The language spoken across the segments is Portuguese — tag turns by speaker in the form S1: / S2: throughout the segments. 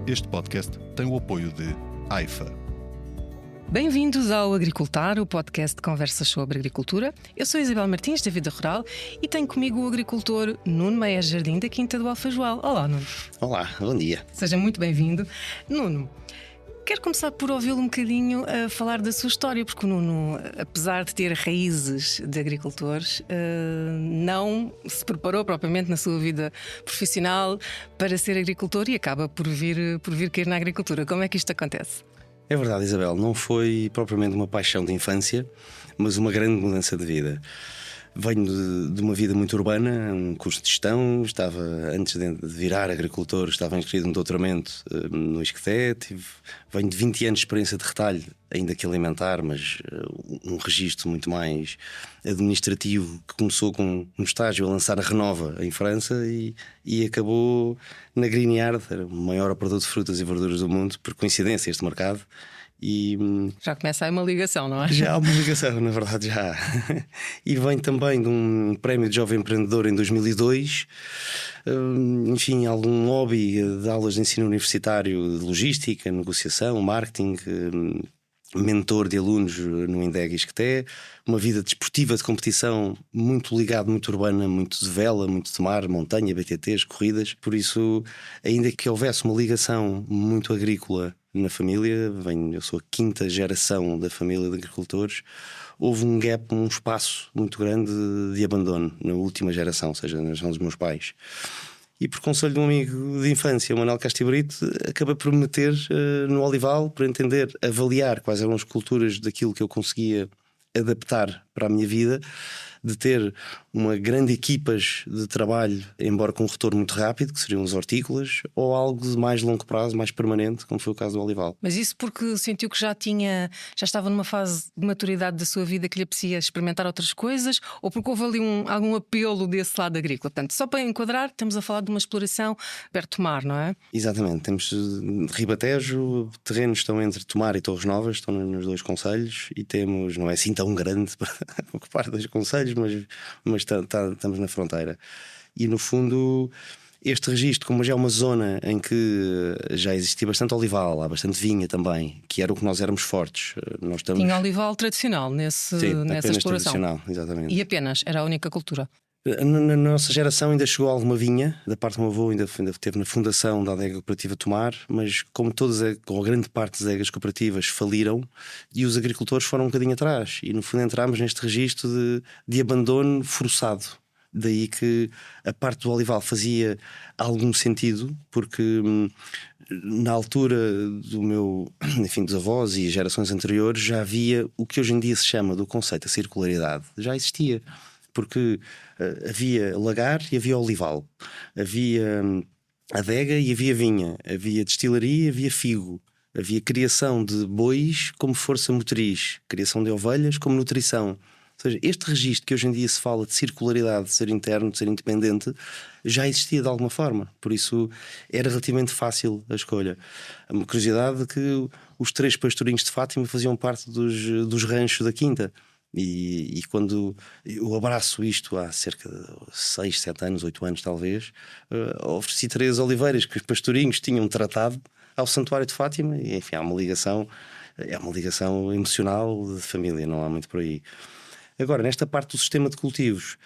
S1: Este podcast tem o apoio de AIFA.
S2: Bem-vindos ao Agricultar, o podcast de conversas sobre agricultura. Eu sou Isabel Martins, da Vida Rural, e tenho comigo o agricultor Nuno Meia Jardim, da Quinta do Alfajoal. Olá, Nuno.
S3: Olá, bom dia.
S2: Seja muito bem-vindo. Nuno, quero começar por ouvi-lo um bocadinho a falar da sua história, porque o Nuno, apesar de ter raízes de agricultores, não se preparou propriamente na sua vida profissional para ser agricultor e acaba por vir cair na agricultura. Como é que isto acontece?
S3: É verdade, Isabel, não foi propriamente uma paixão de infância, mas uma grande mudança de vida. Venho de uma vida muito urbana, um curso de gestão, antes de virar agricultor, estava inscrito no doutoramento no ISCTE, venho de 20 anos de experiência de retalho, ainda que alimentar, mas um registro muito mais administrativo, que começou com um estágio a lançar a Renova em França e acabou na Greenyard, o maior operador de frutas e verduras do mundo, por coincidência este mercado. E
S2: já começa aí uma ligação, não é?
S3: Já há uma ligação, na verdade já. E vem também de um prémio de jovem empreendedor em 2002. Enfim, algum hobby de aulas de ensino universitário, de logística, negociação, marketing, mentor de alunos no INDEG ISCTE, uma vida desportiva de competição muito ligada, muito urbana, muito de vela, muito de mar, montanha, BTTs, corridas. Por isso, ainda que houvesse uma ligação muito agrícola na família, eu sou a quinta geração da família de agricultores, houve um gap, um espaço muito grande de abandono na última geração, ou seja, na geração dos meus pais. E por conselho de um amigo de infância, o Manuel Castro Brito, acabei por me meter no Olival, por entender, avaliar quais eram as culturas daquilo que eu conseguia adaptar para a minha vida, de ter uma grande equipas de trabalho, embora com um retorno muito rápido, que seriam os hortícolas, ou algo de mais longo prazo, mais permanente, como foi o caso do Olival.
S2: Mas isso porque sentiu que já estava numa fase de maturidade da sua vida que lhe apetecia experimentar outras coisas, ou porque houve ali algum apelo desse lado agrícola? Portanto, só para enquadrar, estamos a falar de uma exploração perto do mar, não é?
S3: Exatamente, temos Ribatejo, terrenos estão entre Tomar e Torres Novas, estão nos dois concelhos, e temos, não é assim tão grande para ocupar dois concelhos, mas estamos na fronteira. E no fundo, este registro, como já é uma zona em que já existia bastante olival, há bastante vinha também, que era o que nós éramos fortes.
S2: Tinha olival tradicional nessa exploração.
S3: Tradicional, exatamente.
S2: E apenas era a única cultura.
S3: Na nossa geração ainda chegou alguma vinha, da parte do meu avô ainda esteve na fundação da adega cooperativa Tomar, mas como ou grande parte das adegas cooperativas faliram e os agricultores foram um bocadinho atrás, e no fundo entramos neste registro de abandono forçado. Daí que a parte do olival fazia algum sentido, porque na altura dos avós e gerações anteriores já havia o que hoje em dia se chama do conceito de circularidade, já existia. Porque havia lagar e havia olival, havia adega e havia vinha, havia destilaria e havia figo, havia criação de bois como força motriz, criação de ovelhas como nutrição. Ou seja, este registro que hoje em dia se fala de circularidade, de ser interno, de ser independente, já existia de alguma forma. Por isso era relativamente fácil a escolha. Uma curiosidade é que os 3 pastorinhos de Fátima faziam parte dos ranchos da Quinta. E quando eu abraço isto há cerca de 6, 7 anos, 8 anos talvez, ofereci 3 oliveiras que os pastorinhos tinham tratado ao Santuário de Fátima, e enfim, é uma ligação emocional de família, não há muito por aí. Agora, nesta parte do sistema de cultivos,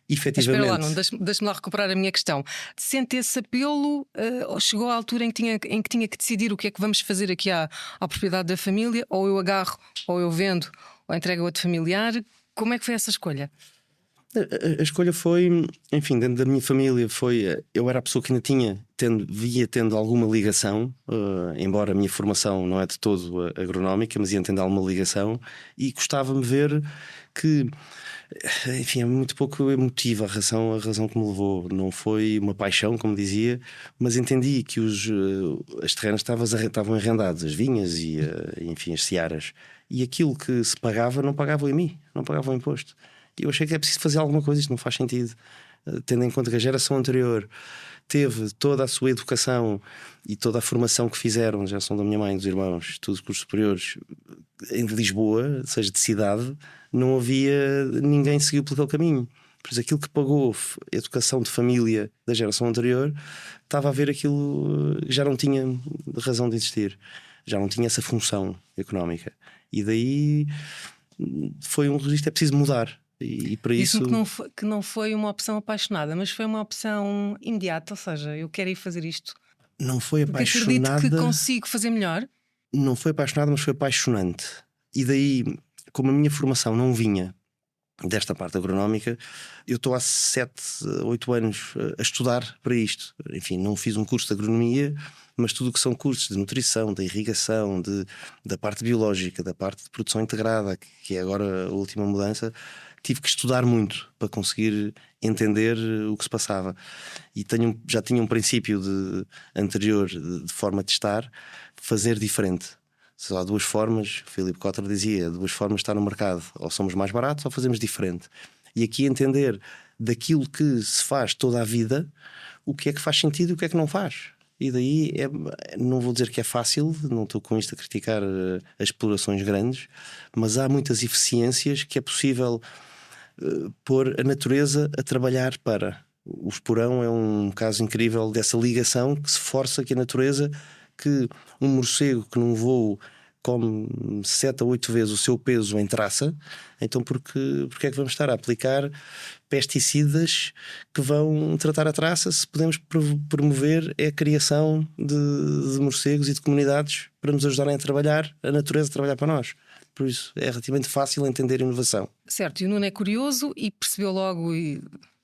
S3: efetivamente...
S2: Espera lá, não, deixa-me lá recuperar a minha questão. Sente esse apelo, chegou à altura em que tinha que decidir o que é que vamos fazer aqui à propriedade da família, ou eu agarro, ou eu vendo, ou entrego a outro familiar? Como é que foi essa escolha?
S3: A escolha foi, enfim, dentro da minha família eu era a pessoa que ainda via tendo alguma ligação, embora a minha formação não é de todo agronómica, mas ia tendo alguma ligação, e gostava-me ver que, enfim, é muito pouco emotiva a razão que me levou. Não foi uma paixão, como dizia, mas entendi que as terrenas estavam arrendadas, as vinhas e enfim, as searas, e aquilo que se pagava não pagava em mim, não pagava o imposto. E eu achei que é preciso fazer alguma coisa, isto não faz sentido, tendo em conta que a geração anterior teve toda a sua educação e toda a formação que fizeram, a geração da minha mãe, dos irmãos, todos os cursos superiores em Lisboa, seja de cidade, não havia ninguém que seguiu por aquele caminho. Por isso, aquilo que pagou educação de família da geração anterior estava a ver aquilo que já não tinha razão de existir, já não tinha essa função económica. E daí foi um registro, é preciso mudar. E para isso
S2: que não foi uma opção apaixonada, mas foi uma opção imediata, ou seja, eu quero ir fazer isto.
S3: não foi
S2: Porque
S3: apaixonada.
S2: acredito que consigo fazer melhor.
S3: Não foi apaixonada, mas foi apaixonante. E daí, como a minha formação não vinha desta parte agronómica, eu estou há 7, 8 anos a estudar para isto. Enfim, não fiz um curso de agronomia, mas tudo o que são cursos de nutrição, da irrigação, da parte biológica, da parte de produção integrada, que é agora a última mudança, tive que estudar muito para conseguir entender o que se passava. E já tinha um princípio anterior de forma de estar, fazer diferente. Só há 2 formas, o Philip Kotler dizia, 2 formas de estar no mercado: ou somos mais baratos ou fazemos diferente. E aqui entender daquilo que se faz toda a vida, o que é que faz sentido e o que é que não faz. E daí, não vou dizer que é fácil, não estou com isto a criticar as explorações grandes, mas há muitas eficiências que é possível pôr a natureza a trabalhar para. O esporão é um caso incrível dessa ligação que se força que a natureza, que um morcego que num voo come 7 a 8 vezes o seu peso em traça, então porque é que vamos estar a aplicar pesticidas que vão tratar a traça, se podemos promover a criação de morcegos e de comunidades para nos ajudarem a trabalhar, a natureza a trabalhar para nós. Por isso é relativamente fácil entender a inovação.
S2: Certo, e o Nuno é curioso e percebeu logo, e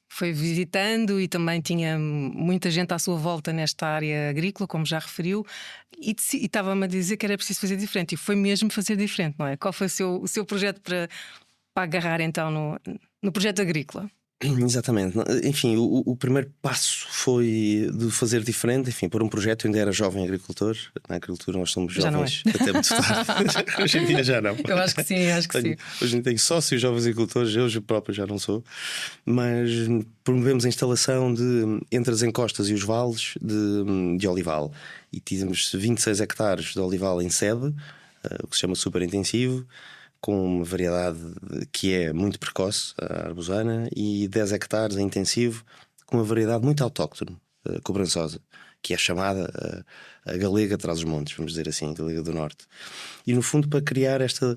S2: foi visitando, e também tinha muita gente à sua volta nesta área agrícola, como já referiu, e estava-me a dizer que era preciso fazer diferente, e foi mesmo fazer diferente, não é? Qual foi o seu projeto para agarrar então no projeto agrícola?
S3: Exatamente. Enfim, o primeiro passo foi de fazer diferente. Enfim, por um projeto, eu ainda era jovem agricultor. Na agricultura nós somos jovens até muito tarde. Hoje em dia já não.
S2: Eu acho que sim, sim.
S3: Hoje em dia tenho sócios jovens agricultores, eu próprio já não sou. Mas promovemos a instalação entre as encostas e os vales de olival. E tínhamos 26 hectares de olival em sebe, o que se chama super intensivo, com uma variedade que é muito precoce, a arbusana, e 10 hectares em intensivo, com uma variedade muito autóctone, a cobrançosa, que é chamada a galega atrás dos montes, vamos dizer assim, a galega do norte. E no fundo, para criar esta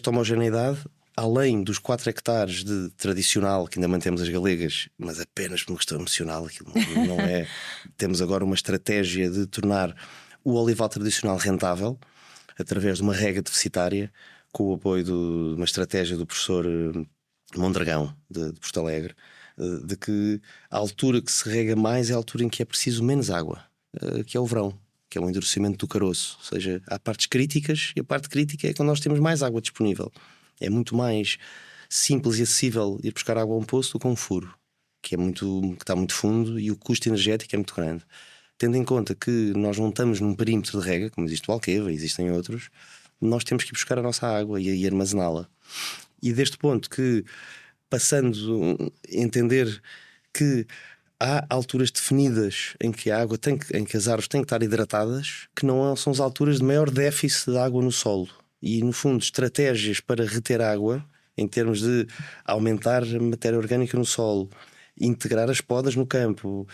S3: homogeneidade, além dos 4 hectares de tradicional, que ainda mantemos as galegas, mas apenas por uma questão emocional, aquilo não é. Temos agora uma estratégia de tornar o olival tradicional rentável, através de uma rega deficitária, com o apoio de uma estratégia do professor Mondragão, de Porto Alegre, de que a altura que se rega mais é a altura em que é preciso menos água, que é o verão, que é o endurecimento do caroço. Ou seja, há partes críticas, e a parte crítica é quando nós temos mais água disponível. É muito mais simples e acessível ir buscar água a um poço do que a um furo, que está muito fundo, e o custo energético é muito grande. Tendo em conta que nós não estamos num perímetro de rega, como existe o Alqueva, existem outros, nós temos que ir buscar a nossa água e armazená-la. E deste ponto que, passando a entender que há alturas definidas em que a água em que as árvores têm que estar hidratadas, que não são as alturas de maior déficit de água no solo. E, no fundo, estratégias para reter água, em termos de aumentar a matéria orgânica no solo, integrar as podas no campo,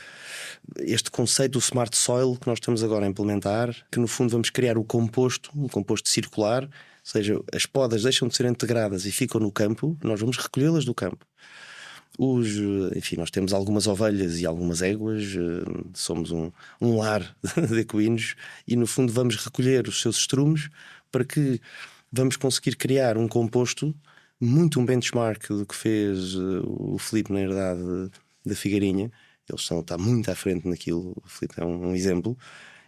S3: este conceito do smart soil que nós estamos agora a implementar, que no fundo vamos criar um composto circular, ou seja, as podas deixam de ser integradas e ficam no campo, nós vamos recolhê-las do campo. Enfim, nós temos algumas ovelhas e algumas éguas, somos um lar de equinos, e no fundo vamos recolher os seus estrumes para que vamos conseguir criar um composto, muito um benchmark do que fez o Filipe na herdade da Figueirinha. Eles está muito à frente naquilo. O Filipe é um exemplo.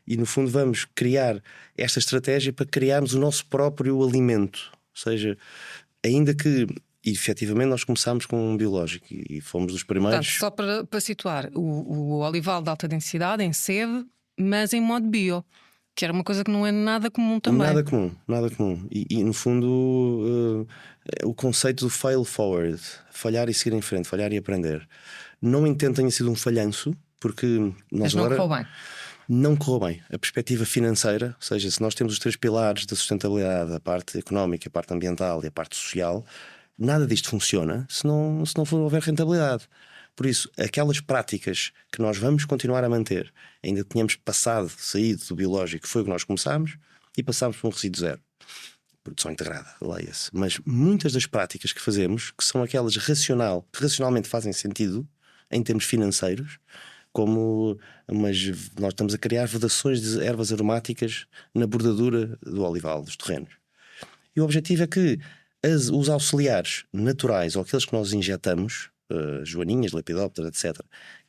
S3: E no fundo vamos criar esta estratégia para criarmos o nosso próprio alimento. Ou seja, ainda que efetivamente nós começámos com um biológico e fomos dos primeiros.
S2: Portanto, só para situar, o olival de alta densidade em sebe, mas em modo bio, que era uma coisa que não é nada comum também.
S3: Nada comum. E no fundo, o conceito do fail forward, falhar e seguir em frente, falhar e aprender. Não entendo que tenha sido um falhanço, porque nós
S2: mas não
S3: agora.
S2: correu bem.
S3: Não correu bem. A perspectiva financeira, ou seja, se nós temos os 3 pilares da sustentabilidade, a parte económica, a parte ambiental e a parte social, nada disto funciona se não for houver rentabilidade. Por isso, aquelas práticas que nós vamos continuar a manter, ainda tínhamos saído do biológico, foi o que nós começámos, e passámos para um resíduo zero. Produção integrada, leia-se. Mas muitas das práticas que fazemos, que são aquelas que racionalmente fazem sentido, em termos financeiros, como nós estamos a criar vedações de ervas aromáticas na bordadura do olival, dos terrenos. E o objetivo é que os auxiliares naturais, ou aqueles que nós injetamos, joaninhas, lepidópteras, etc.,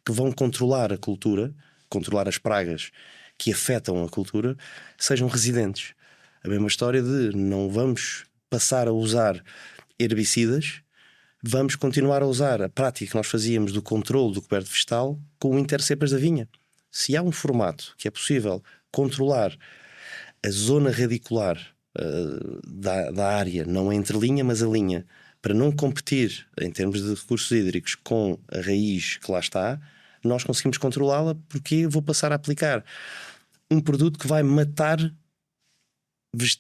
S3: que vão controlar a cultura, controlar as pragas que afetam a cultura, sejam residentes. A mesma história de não vamos passar a usar herbicidas, vamos continuar a usar a prática que nós fazíamos do controle do coberto vegetal com o intercepas da vinha. Se há um formato que é possível controlar a zona radicular da área, não a entrelinha, mas a linha, para não competir em termos de recursos hídricos com a raiz que lá está, nós conseguimos controlá-la, porque eu vou passar a aplicar um produto que vai matar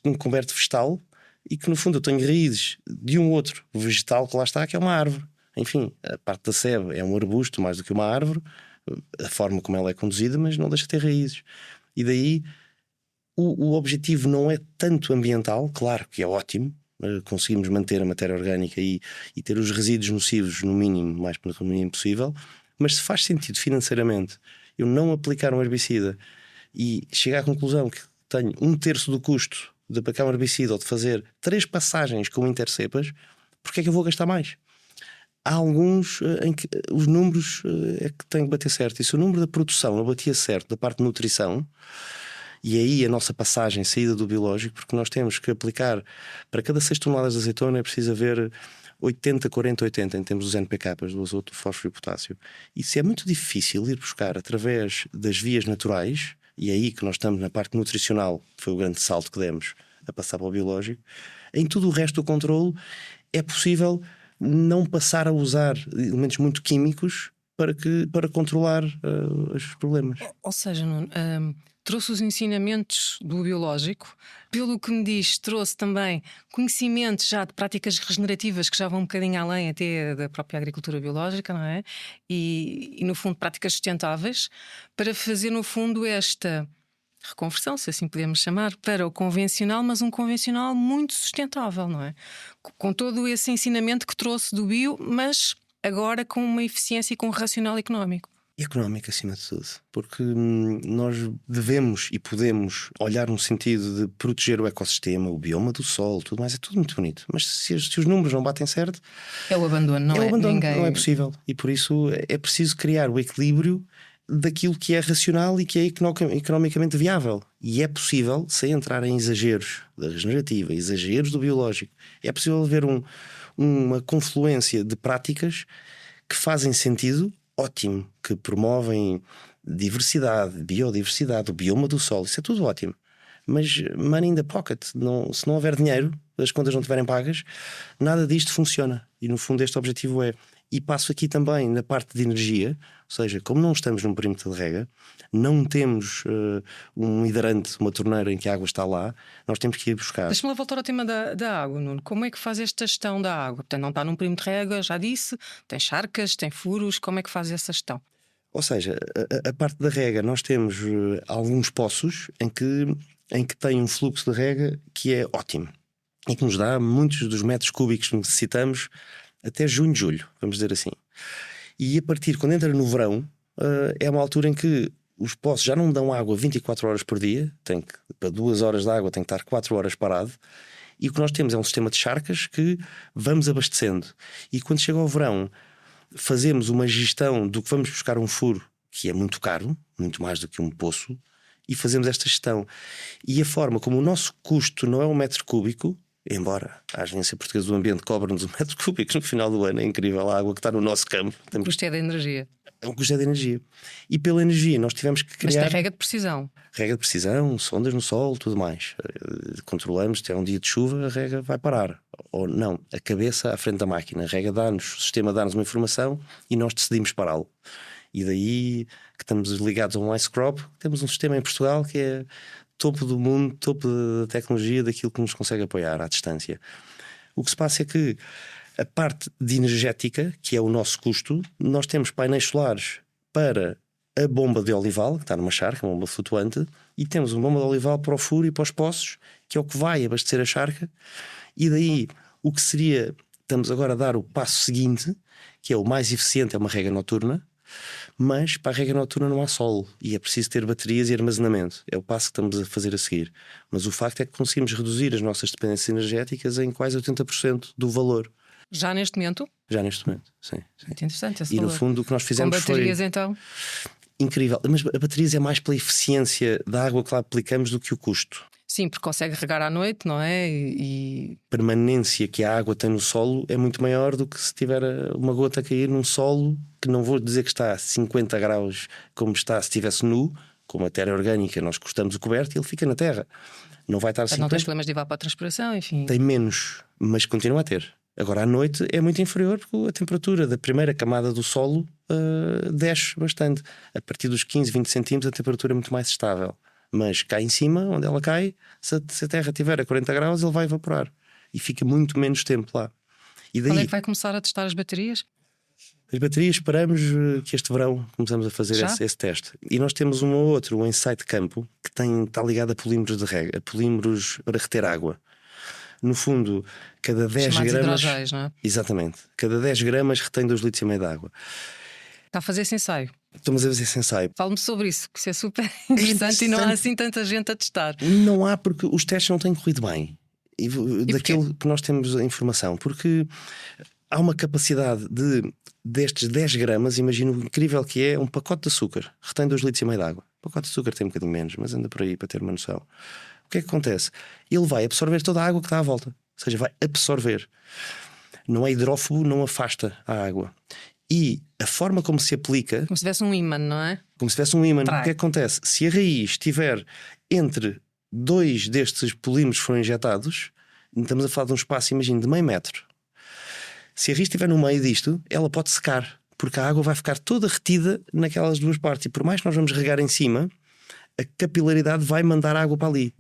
S3: um coberto vegetal e que no fundo eu tenho raízes de um outro vegetal que lá está, que é uma árvore. Enfim, a parte da sebe é um arbusto mais do que uma árvore, a forma como ela é conduzida, mas não deixa de ter raízes. E daí o objetivo não é tanto ambiental, claro que é ótimo, conseguimos manter a matéria orgânica e ter os resíduos nocivos no mínimo, mais no mínimo possível, mas se faz sentido financeiramente eu não aplicar um herbicida e chegar à conclusão que tenho 1/3 do custo de aplicar um herbicida ou de fazer 3 passagens com intercepas, porque é que eu vou gastar mais? Há alguns em que os números é que têm que bater certo, e se o número da produção não batia certo da parte de nutrição, e aí a nossa passagem, saída do biológico, porque nós temos que aplicar para cada 6 toneladas de azeitona é preciso haver 80, 40, 80 em termos dos NPKs, do azoto, do fósforo e potássio. Isso é muito difícil ir buscar através das vias naturais, e é aí que nós estamos na parte nutricional, que foi o grande salto que demos a passar para o biológico. Em tudo o resto do controle é possível não passar a usar elementos muito químicos para controlar os problemas.
S2: Ou seja, Nuno, trouxe os ensinamentos do biológico, pelo que me diz, trouxe também conhecimentos já de práticas regenerativas que já vão um bocadinho além até da própria agricultura biológica, não é? E no fundo práticas sustentáveis, para fazer no fundo esta reconversão, se assim podemos chamar, para o convencional, mas um convencional muito sustentável, não é? Com todo esse ensinamento que trouxe do bio, mas agora com uma eficiência e com um racional económico.
S3: Económica acima de tudo, porque nós devemos e podemos olhar no sentido de proteger o ecossistema, o bioma do solo, tudo mais, é tudo muito bonito, mas se os números não batem certo,
S2: é o abandono, não é?
S3: O abandono,
S2: Ninguém...
S3: não é possível, e por isso é preciso criar o equilíbrio daquilo que é racional e que é economicamente viável, e é possível, sem entrar em exageros da regenerativa, exageros do biológico, é possível haver uma confluência de práticas que fazem sentido. Ótimo, que promovem diversidade, biodiversidade, o bioma do solo, isso é tudo ótimo. Mas money in the pocket, se não houver dinheiro, as contas não estiverem pagas, nada disto funciona. E no fundo este objetivo é, e passo aqui também na parte de energia, ou seja, como não estamos num perímetro de rega, não temos um hidrante, uma torneira em que a água está lá, nós temos que ir buscar.
S2: Deixa-me lá voltar ao tema da água, Nuno. Como é que faz esta gestão da água? Portanto, não está num perímetro de rega, já disse, tem charcas, tem furos, como é que faz essa gestão?
S3: Ou seja, a parte da rega, nós temos alguns poços em que tem um fluxo de rega que é ótimo e que nos dá muitos dos metros cúbicos que necessitamos até junho, julho, vamos dizer assim. E a partir, quando entra no verão, é uma altura em que os poços já não dão água 24 horas por dia, para 2 horas de água tem que estar 4 horas parado, e o que nós temos é um sistema de charcas que vamos abastecendo. E quando chega ao verão, fazemos uma gestão do que vamos buscar um furo, que é muito caro, muito mais do que um poço, e fazemos esta gestão. E a forma como o nosso custo não é um metro cúbico, embora a Agência Portuguesa do Ambiente cobre-nos um metro cúbico no final do ano, é incrível a água que está no nosso campo.
S2: O custo é da energia.
S3: O custo é da energia. E pela energia nós tivemos que criar...
S2: Mas tem rega de precisão.
S3: Rega de precisão, sondas no solo, tudo mais. Controlamos, se é um dia de chuva, a rega vai parar. Ou não, a cabeça à frente da máquina. A rega dá-nos, o sistema dá-nos uma informação e nós decidimos pará-lo. E daí que estamos ligados a um ice crop. Temos um sistema em Portugal que é topo do mundo, topo da tecnologia, daquilo que nos consegue apoiar à distância. O que se passa é que A parte de energética, que é o nosso custo, nós temos painéis solares para a bomba de olival, que está numa charca, uma bomba flutuante, e temos uma bomba de olival para o furo e para os poços, que é o que vai abastecer a charca, e daí o que seria, estamos agora a dar o passo seguinte, que é o mais eficiente, é uma rega noturna, mas para a rega noturna não há sol e é preciso ter baterias e armazenamento. É o passo que estamos a fazer a seguir. Mas o facto é que conseguimos reduzir as nossas dependências energéticas em quase 80% do valor.
S2: Já neste momento?
S3: Já neste momento, sim.
S2: Muito interessante esse
S3: E
S2: valor.
S3: no fundo o que nós
S2: Com
S3: fizemos
S2: baterias
S3: foi
S2: então?
S3: incrível. Mas a baterias é mais pela eficiência da água que lá aplicamos do que o custo.
S2: Sim, porque consegue regar à noite, não é?
S3: A permanência que a água tem no solo é muito maior do que se tiver uma gota a cair num solo que não vou dizer que está a 50 graus como está se estivesse nu, como a terra orgânica, nós cortamos o coberto e ele fica na terra. Não vai estar a 50.
S2: Não tens problemas de evapotranspiração, enfim.
S3: Tem menos, mas continua a ter. Agora à noite é muito inferior porque a temperatura da primeira camada do solo desce bastante. A partir dos 15, 20 centímetros a temperatura é muito mais estável. Mas cá em cima, onde ela cai, se a terra estiver a 40 graus, ele vai evaporar. E fica muito menos tempo lá. E daí,
S2: Quando é que vai começar a testar as baterias?
S3: as baterias esperamos que este verão começamos a fazer esse teste. E nós temos um ou outro, um ensaio de campo, que está ligado a polímeros de rega, a polímeros para reter água. No fundo, cada 10
S2: Chamados
S3: gramas.
S2: hidrogéis, não é?
S3: Exatamente. Cada 10 gramas retém 2,5 litros de água.
S2: Está a fazer esse ensaio.
S3: Estamos a fazer esse ensaio.
S2: Fale-me sobre isso, que isso é super interessante e não há assim tanta gente a testar.
S3: Não há, porque os testes não têm corrido bem. Daquilo que nós temos a informação. Porque há uma capacidade destes 10 gramas, imagino o incrível que é um pacote de açúcar. Retém 2,5 litros de água. O pacote de açúcar tem um bocadinho menos, mas anda por aí para ter uma noção. O que é que acontece? Ele vai absorver toda a água que está à volta. Ou seja, vai absorver. Não é hidrófobo, não afasta a água. E a forma como se aplica,
S2: Como se tivesse um ímã, não é?
S3: como se tivesse um ímã, o
S2: Trai.
S3: que é que acontece? Se a raiz estiver entre 2 destes polímeros que foram injetados, estamos a falar de um espaço, imagino, de meio metro. Se a raiz estiver no meio disto, ela pode secar, porque a água vai ficar toda retida naquelas duas partes. E por mais que nós vamos regar em cima, a capilaridade vai mandar água para ali.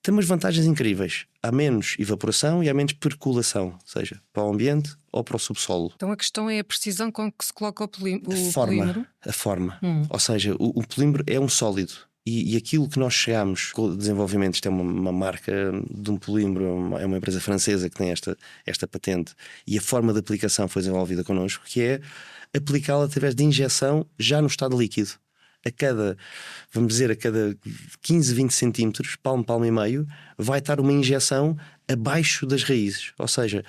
S3: Tem umas vantagens incríveis. Há menos evaporação e há menos percolação, seja para o ambiente ou para o subsolo.
S2: Então a questão é a precisão com que se coloca o polímero.
S3: A forma. Ou seja, o polímero é um sólido. E aquilo que nós chegamos com o desenvolvimento, isto é uma marca de um polímero, é uma empresa francesa que tem esta patente, e a forma de aplicação foi desenvolvida connosco, que é aplicá-la através de injeção já no estado líquido. A cada 15, 20 centímetros, palmo e meio, vai estar uma injeção abaixo das raízes. Ou seja,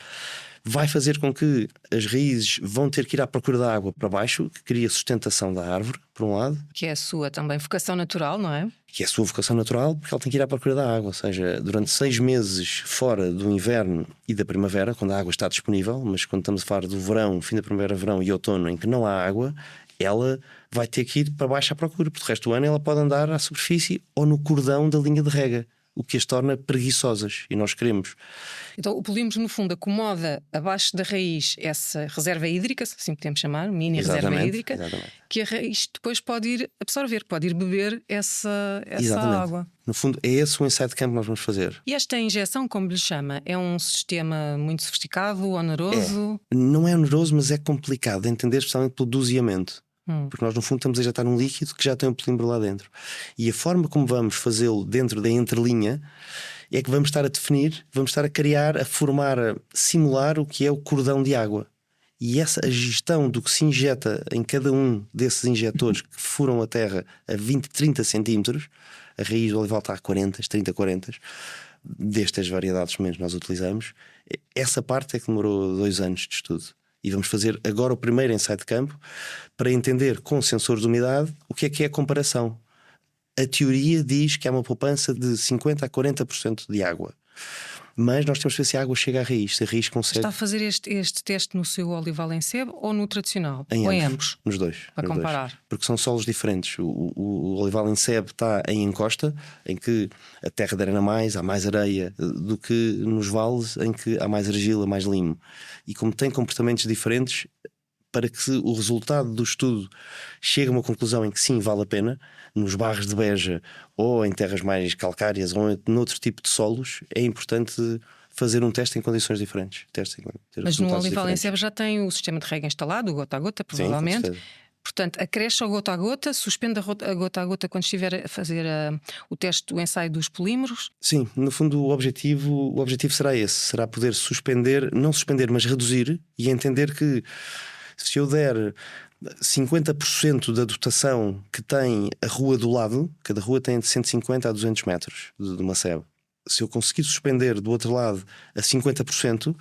S3: vai fazer com que as raízes vão ter que ir à procura da água para baixo, que cria sustentação da árvore, por um lado.
S2: Que é a sua também vocação natural, não é?
S3: Que é a sua vocação natural, porque ela tem que ir à procura da água. Ou seja, durante 6 meses fora do inverno e da primavera, quando a água está disponível, mas quando estamos a falar do verão, fim da primavera, verão e outono, em que não há água, ela vai ter que ir para baixo à procura, porque o resto do ano ela pode andar à superfície ou no cordão da linha de rega, o que as torna preguiçosas, e nós queremos.
S2: Então o polímero, no fundo, acomoda abaixo da raiz essa reserva hídrica, se assim podemos chamar, mini reserva hídrica,
S3: exatamente.
S2: que a raiz depois pode ir absorver, pode ir beber essa água.
S3: No fundo, é esse o ensaio de campo que nós vamos fazer.
S2: E esta injeção, como lhe chama, é um sistema muito sofisticado, oneroso?
S3: Não é oneroso, mas é complicado de entender, especialmente pelo doseamento. Porque nós, no fundo, estamos a injetar um líquido que já tem um polímero lá dentro. E a forma como vamos fazê-lo dentro da entrelinha é que vamos estar a definir, vamos estar a criar, a formar, a simular o que é o cordão de água. E a gestão do que se injeta em cada um desses injetores que furam a terra a 20, 30 centímetros, a raiz do olival está a 40, 30, 40, destas variedades menos nós utilizamos, essa parte é que demorou 2 anos de estudo. E vamos fazer agora o primeiro ensaio de campo para entender com sensores de umidade o que é a comparação. A teoria diz que há uma poupança de 50% a 40% de água. Mas nós temos que ver se a água chega à raiz, se a raiz consegue.
S2: Está a fazer este teste no seu olival em sebo ou no tradicional?
S3: Ou
S2: em ambos?
S3: Nos dois.
S2: Para
S3: nos
S2: comparar.
S3: Dois. Porque são solos diferentes. O olival em sebo está em encosta, em que a terra drena mais, há mais areia, do que nos vales, em que há mais argila, mais limo. E como tem comportamentos diferentes, para que o resultado do estudo chegue a uma conclusão em que sim, vale a pena, nos barros de Beja ou em terras mais calcárias ou noutro tipo de solos, é importante fazer um teste em condições diferentes.
S2: Mas no olival em Sebe já tem o sistema de rega instalado, o gota a gota, provavelmente.
S3: Sim, com certeza.
S2: Portanto, acresce ao gota a gota, suspende a gota quando estiver a fazer o teste, o ensaio dos polímeros.
S3: Sim, no fundo o objetivo será esse, será poder suspender, não suspender, mas reduzir e entender que se eu der 50% da dotação que tem a rua do lado, cada rua tem de 150 a 200 metros de uma SEB, se eu conseguir suspender do outro lado a 50%,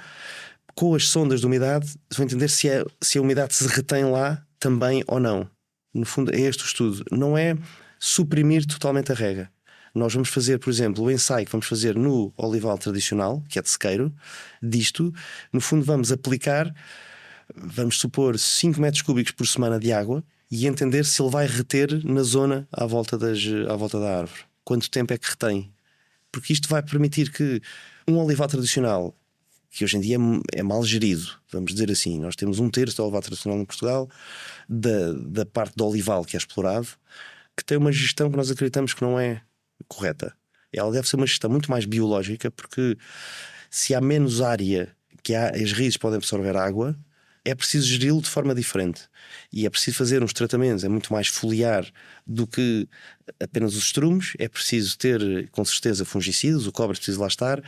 S3: com as sondas de umidade, vou entender se a umidade se retém lá também ou não. No fundo é este o estudo, não é suprimir totalmente a rega. Nós vamos fazer, por exemplo, o ensaio que vamos fazer no olival tradicional, que é de sequeiro, disto, no fundo vamos aplicar, vamos supor 5 metros cúbicos por semana de água e entender se ele vai reter na zona à volta da árvore. Quanto tempo é que retém? Porque isto vai permitir que um olival tradicional, que hoje em dia é mal gerido, vamos dizer assim, nós temos 1/3 do olival tradicional em Portugal, da parte do olival que é explorado, que tem uma gestão que nós acreditamos que não é correta. Ela deve ser uma gestão muito mais biológica, porque se há menos área que as raízes podem absorver água, é preciso geri-lo de forma diferente e é preciso fazer uns tratamentos, é muito mais foliar do que apenas os estrumes, é preciso ter com certeza fungicidas, o cobre precisa lá estar,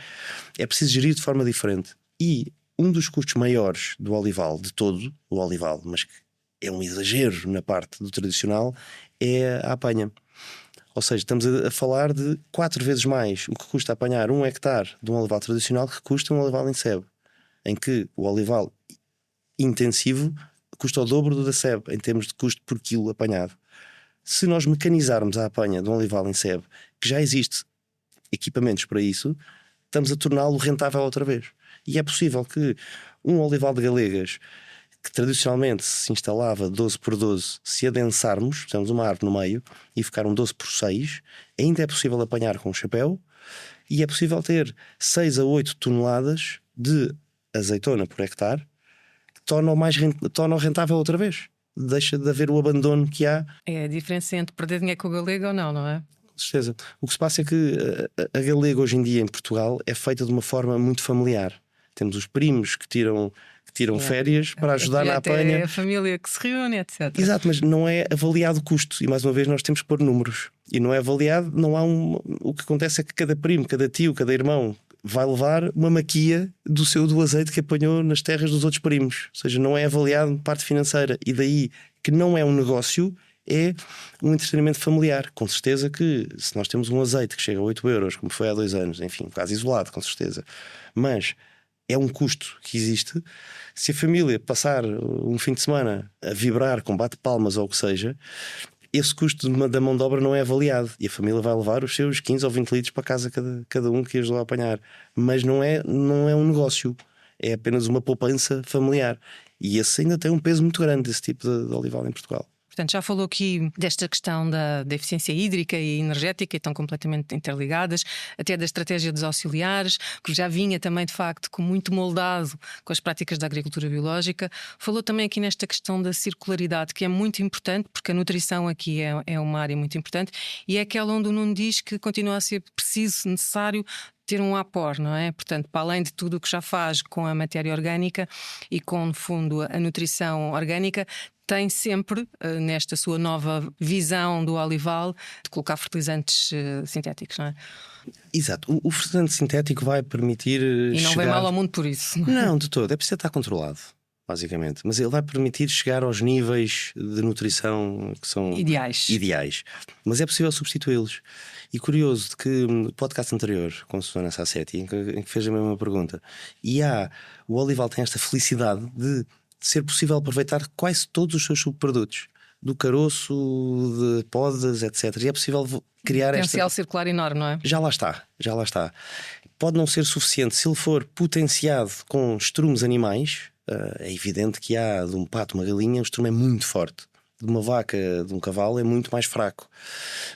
S3: é preciso gerir de forma diferente. E um dos custos maiores do olival, de todo o olival, mas que é um exagero na parte do tradicional, é a apanha. Ou seja, estamos a falar de 4 vezes mais o que custa apanhar 1 hectare de um olival tradicional que custa um olival em SEB, em que o olival intensivo custa o dobro do da SEB em termos de custo por quilo apanhado. Se nós mecanizarmos a apanha de um olival em SEB, que já existe equipamentos para isso, estamos a torná-lo rentável outra vez. E é possível que um olival de Galegas, que tradicionalmente se instalava 12 por 12, se adensarmos, temos uma árvore no meio e ficar um 12 por 6, ainda é possível apanhar com um chapéu e é possível ter 6 a 8 toneladas de azeitona por hectare, torna-o rentável outra vez. Deixa de haver o abandono que há.
S2: É a diferença entre perder dinheiro com o galego ou não é?
S3: Com certeza. O que se passa é que a galega hoje em dia em Portugal é feita de uma forma muito familiar. Temos os primos que tiram férias para ajudar na apanha.
S2: É a família que se reúne, etc.
S3: Exato, mas não é avaliado o custo. E mais uma vez nós temos que pôr números. E não é avaliado, não há o que acontece é que cada primo, cada tio, cada irmão vai levar uma maquia do azeite que apanhou nas terras dos outros primos. Ou seja, não é avaliado parte financeira. E daí que não é um negócio, é um entretenimento familiar. Com certeza que se nós temos um azeite que chega a 8 euros, como foi há 2 anos, enfim, um caso isolado, com certeza. Mas é um custo que existe. Se a família passar um fim de semana a vibrar com bate-palmas ou o que seja, esse custo da mão de obra não é avaliado e a família vai levar os seus 15 ou 20 litros para casa cada um que ajudou a apanhar. Mas não é um negócio, é apenas uma poupança familiar. E esse ainda tem um peso muito grande, esse tipo de olival em Portugal.
S2: Portanto, já falou aqui desta questão da eficiência hídrica e energética, e estão completamente interligadas, até da estratégia dos auxiliares, que já vinha também, de facto, com muito moldado com as práticas da agricultura biológica. Falou também aqui nesta questão da circularidade, que é muito importante, porque a nutrição aqui é uma área muito importante, e é aquela onde o Nuno diz que continua a ser preciso, necessário ter um apor, não é? Portanto, para além de tudo o que já faz com a matéria orgânica e com, no fundo, a nutrição orgânica, tem sempre, nesta sua nova visão do olival, de colocar fertilizantes sintéticos, não é?
S3: Exato, o fertilizante sintético vai permitir
S2: e não vem mal ao mundo por isso.
S3: Não, de todo, é preciso estar controlado, basicamente. Mas ele vai permitir chegar aos níveis de nutrição que são ideais. Mas é possível substituí-los. E curioso de que no podcast anterior, com a Susana Sassetti, em que fez a mesma pergunta, o olival tem esta felicidade de ser possível aproveitar quase todos os seus subprodutos, do caroço, de podas, etc. E é possível criar
S2: potencial circular enorme, não é?
S3: Já lá está. Pode não ser suficiente se ele for potenciado com estrumes animais. É evidente que há de um pato, uma galinha, o estrume é muito forte. De uma vaca, de um cavalo, é muito mais fraco.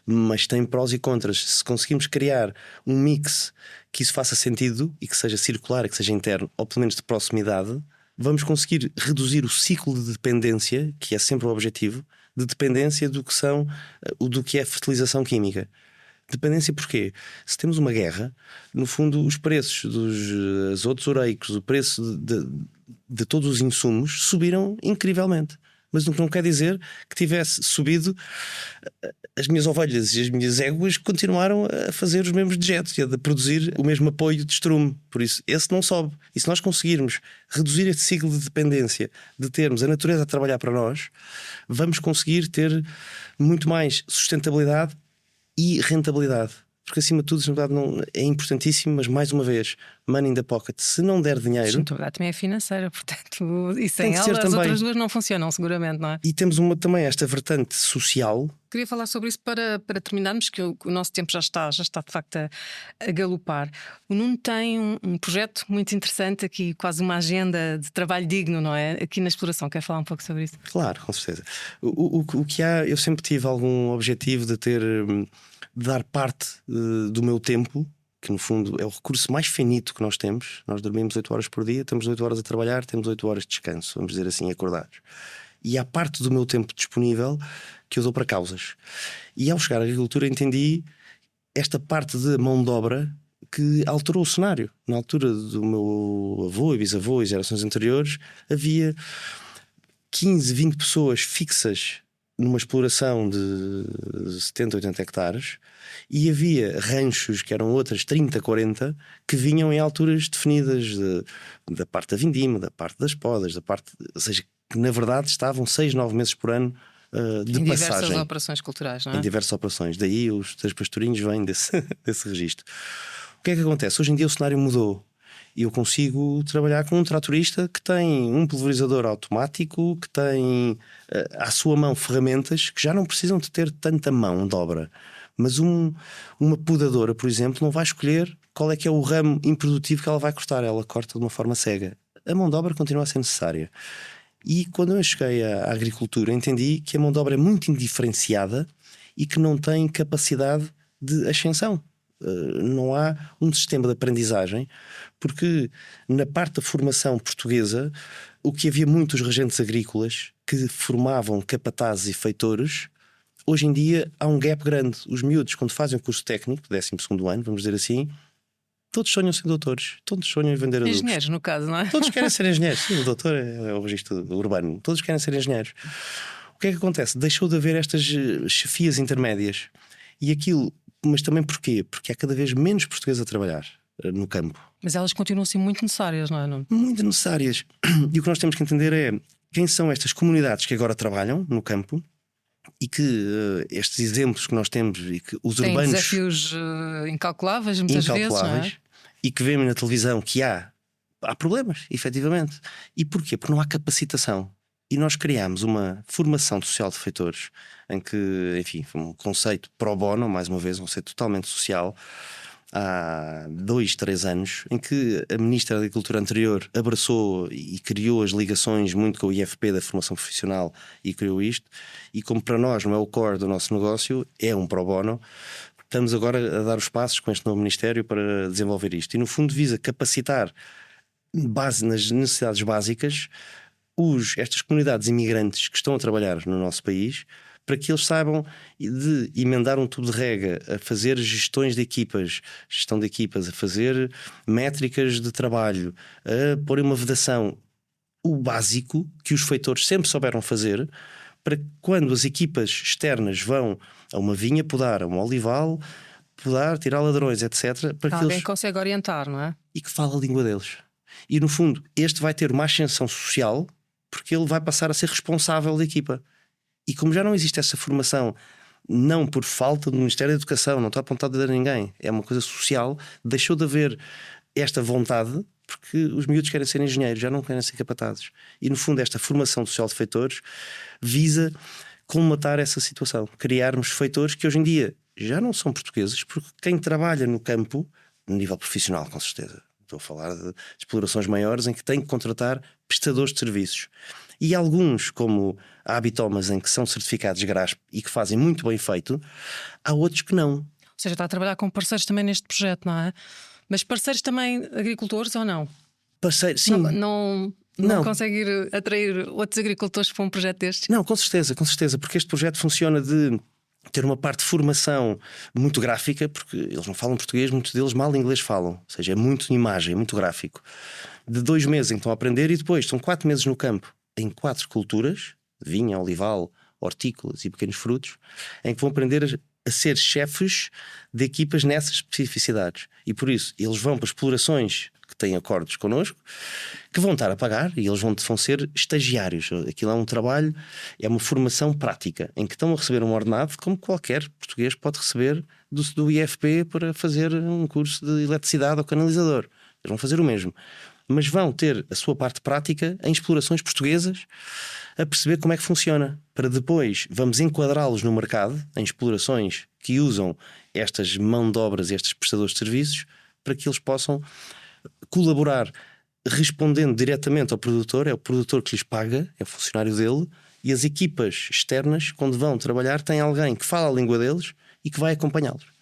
S3: Mas tem prós e contras. Se conseguimos criar um mix que isso faça sentido e que seja circular, que seja interno, ou pelo menos de proximidade, vamos conseguir reduzir o ciclo de dependência, que é sempre o objetivo, de dependência do que é fertilização química. Dependência porquê? Se temos uma guerra, no fundo os preços dos azotos oreicos, o preço de todos os insumos subiram incrivelmente. Mas não quer dizer que tivesse subido. As minhas ovelhas e as minhas éguas continuaram a fazer os mesmos dejetos e a produzir o mesmo apoio de estrume. Por isso, esse não sobe. E se nós conseguirmos reduzir este ciclo de dependência, de termos a natureza a trabalhar para nós, vamos conseguir ter muito mais sustentabilidade e rentabilidade. Porque acima de tudo, a sustentabilidade não é importantíssimo, mas mais uma vez, money in the pocket. Se não der dinheiro. A
S2: sustentabilidade também é financeira, portanto, e sem ela as
S3: também.
S2: outras duas não funcionam, seguramente, não é?
S3: E temos também esta vertente social.
S2: Queria falar sobre isso para terminarmos, que o nosso tempo já está de facto a galopar. O Nuno tem um projeto muito interessante aqui, quase uma agenda de trabalho digno, não é? Aqui na exploração. Quer falar um pouco sobre isso?
S3: Claro, com certeza. O que há, eu sempre tive algum objetivo de dar parte do meu tempo, que no fundo é o recurso mais finito que nós temos. Nós dormimos 8 horas por dia, temos 8 horas a trabalhar, temos 8 horas de descanso, vamos dizer assim, acordados. E há parte do meu tempo disponível que eu dou para causas. E ao chegar à agricultura entendi esta parte de mão de obra que alterou o cenário. Na altura do meu avô e bisavô e gerações anteriores, havia 15, 20 pessoas fixas numa exploração de 70, 80 hectares, e havia ranchos que eram outras 30, 40 que vinham em alturas definidas da parte da vindima, da parte das podas, ou seja, que na verdade estavam 6, 9 meses por ano de
S2: em
S3: passagem.
S2: Diversas operações culturais, não é?
S3: Em diversas operações. Daí os 3 pastorinhos vêm desse registro. O que é que acontece? Hoje em dia o cenário mudou. E eu consigo trabalhar com um tratorista que tem um pulverizador automático, que tem à sua mão ferramentas que já não precisam de ter tanta mão de obra. Mas uma podadora, por exemplo, não vai escolher qual é que é o ramo improdutivo que ela vai cortar. Ela corta de uma forma cega. A mão de obra continua a ser necessária. E quando eu cheguei à agricultura, entendi que a mão de obra é muito indiferenciada e que não tem capacidade de ascensão. Não há um sistema de aprendizagem, porque na parte da formação portuguesa, o que havia muitos regentes agrícolas que formavam capatazes e feitores, hoje em dia há um gap grande. Os miúdos, quando fazem o curso técnico, 12º ano, vamos dizer assim, todos sonham ser doutores, todos sonham em vender adubos.
S2: Engenheiros, no caso, não é?
S3: Todos querem ser engenheiros. Sim, o doutor é o registro urbano. Todos querem ser engenheiros. O que é que acontece? Deixou de haver estas chefias intermédias. E aquilo, mas também porquê? Porque há cada vez menos portugueses a trabalhar no campo.
S2: Mas elas continuam a ser muito necessárias, não é? Não?
S3: Muito necessárias. E o que nós temos que entender é quem são estas comunidades que agora trabalham no campo e que estes exemplos que nós temos e que os
S2: Tem
S3: urbanos.
S2: desafios incalculáveis, muitas vezes. Não é?
S3: E que vemos na televisão que há problemas, efetivamente. E porquê? Porque não há capacitação. E nós criámos uma formação social de feitores em que, enfim, foi um conceito pro bono, mais uma vez, um conceito totalmente social, há 2, 3 anos, em que a Ministra da Agricultura anterior abraçou e criou as ligações muito com o IFP da formação profissional e criou isto. E como para nós não é o core do nosso negócio, é um pro bono, estamos agora a dar os passos com este novo Ministério para desenvolver isto. E no fundo visa capacitar nas necessidades básicas estas comunidades imigrantes que estão a trabalhar no nosso país, para que eles saibam de emendar um tubo de rega, a fazer gestão de equipas, a fazer métricas de trabalho, a pôr uma vedação, o básico que os feitores sempre souberam fazer, para que quando as equipas externas vão a uma vinha podar, a um olival podar, tirar ladrões, etc. Para que
S2: alguém
S3: eles
S2: consegue orientar, não é?
S3: E que fala a língua deles. E no fundo, este vai ter uma ascensão social, porque ele vai passar a ser responsável da equipa. E como já não existe essa formação, não por falta do Ministério da Educação, não está apontado a dar a ninguém, é uma coisa social, deixou de haver esta vontade, porque os miúdos querem ser engenheiros, já não querem ser capatazes. E no fundo esta formação social de feitores visa colmatar essa situação, criarmos feitores que hoje em dia já não são portugueses, porque quem trabalha no campo, no nível profissional com certeza, estou a falar de explorações maiores em que tem que contratar prestadores de serviços. E alguns, como a Habitomas, em que são certificados GRASP e que fazem muito bem feito, há outros que não.
S2: Ou seja, está a trabalhar com parceiros também neste projeto, não é? Mas parceiros também agricultores ou não?
S3: Parceiros, sim.
S2: Não consegue atrair outros agricultores para um projeto destes?
S3: Não, com certeza, porque este projeto funciona de ter uma parte de formação muito gráfica, porque eles não falam português, muitos deles mal inglês falam, ou seja, é muito imagem, é muito gráfico. De 2 meses em que estão a aprender e depois estão 4 meses no campo, em 4 culturas, vinha, olival, hortícolas e pequenos frutos, em que vão aprender a ser chefes de equipas nessas especificidades. E por isso, eles vão para explorações que têm acordos connosco, que vão estar a pagar e eles vão ser estagiários. Aquilo é um trabalho, é uma formação prática, em que estão a receber um ordenado como qualquer português pode receber do IFP para fazer um curso de eletricidade ou canalizador. Eles vão fazer o mesmo. Mas vão ter a sua parte prática em explorações portuguesas, a perceber como é que funciona, para depois vamos enquadrá-los no mercado, em explorações que usam estas mão de obras e estes prestadores de serviços, para que eles possam colaborar respondendo diretamente ao produtor. É o produtor que lhes paga, é o funcionário dele, e as equipas externas, quando vão trabalhar, têm alguém que fala a língua deles e que vai acompanhá-los.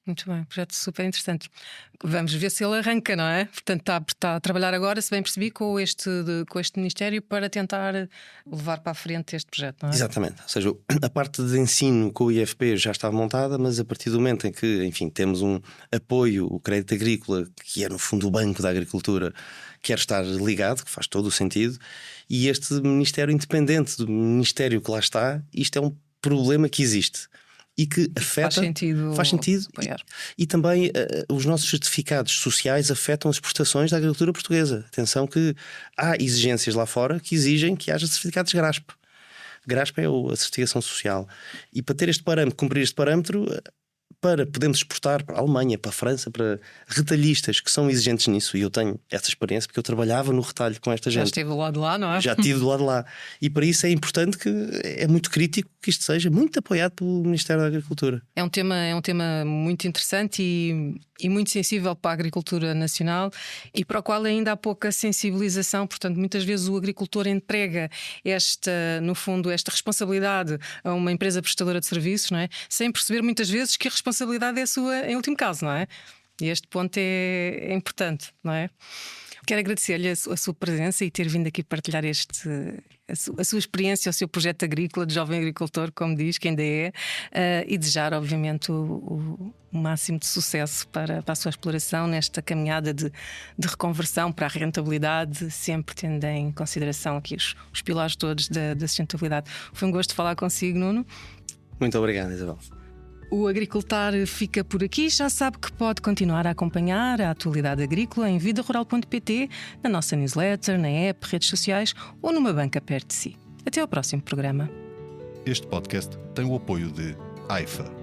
S2: Muito bem, projeto super interessante. Vamos ver se ele arranca, não é? Portanto, está a trabalhar agora, se bem percebi, com este Ministério para tentar levar para a frente este projeto, não é?
S3: Exatamente. Ou seja, a parte de ensino com o IFP já estava montada, mas a partir do momento em que, enfim, temos um apoio, o crédito agrícola, que é no fundo o banco da agricultura, quer estar ligado, que faz todo o sentido, e este Ministério independente do Ministério que lá está, isto é um problema que existe. E que afeta, faz sentido e também os nossos certificados sociais afetam as exportações da agricultura portuguesa. Atenção que há exigências lá fora que exigem que haja certificados GRASP. GRASP é a certificação social. E para ter este parâmetro, cumprir este parâmetro, para podermos exportar para a Alemanha, para a França, para retalhistas que são exigentes nisso, e eu tenho essa experiência porque eu trabalhava no retalho com esta gente.
S2: Já esteve do lado de lá, não é?
S3: Já estive do lado de lá. E para isso é importante que é muito crítico que isto seja muito apoiado pelo Ministério da Agricultura.
S2: É um tema muito interessante e muito sensível para a agricultura nacional e para o qual ainda há pouca sensibilização. Portanto, muitas vezes o agricultor entrega no fundo, esta responsabilidade a uma empresa prestadora de serviços, não é? Sem perceber muitas vezes que a responsabilidade é sua em último caso, não é? E este ponto é importante, não é? Quero agradecer-lhe a sua presença e ter vindo aqui partilhar a sua experiência, o seu projeto agrícola de jovem agricultor, como diz, que ainda é, e desejar, obviamente, o máximo de sucesso para a sua exploração nesta caminhada de reconversão para a rentabilidade, sempre tendo em consideração aqui os pilares todos da sustentabilidade. Foi um gosto falar consigo, Nuno.
S3: Muito obrigado, Isabel.
S2: O Agricultar fica por aqui. Já sabe que pode continuar a acompanhar a atualidade agrícola em vidarural.pt, na nossa newsletter, na app, redes sociais ou numa banca perto de si. Até ao próximo programa.
S1: Este podcast tem o apoio de AIFA.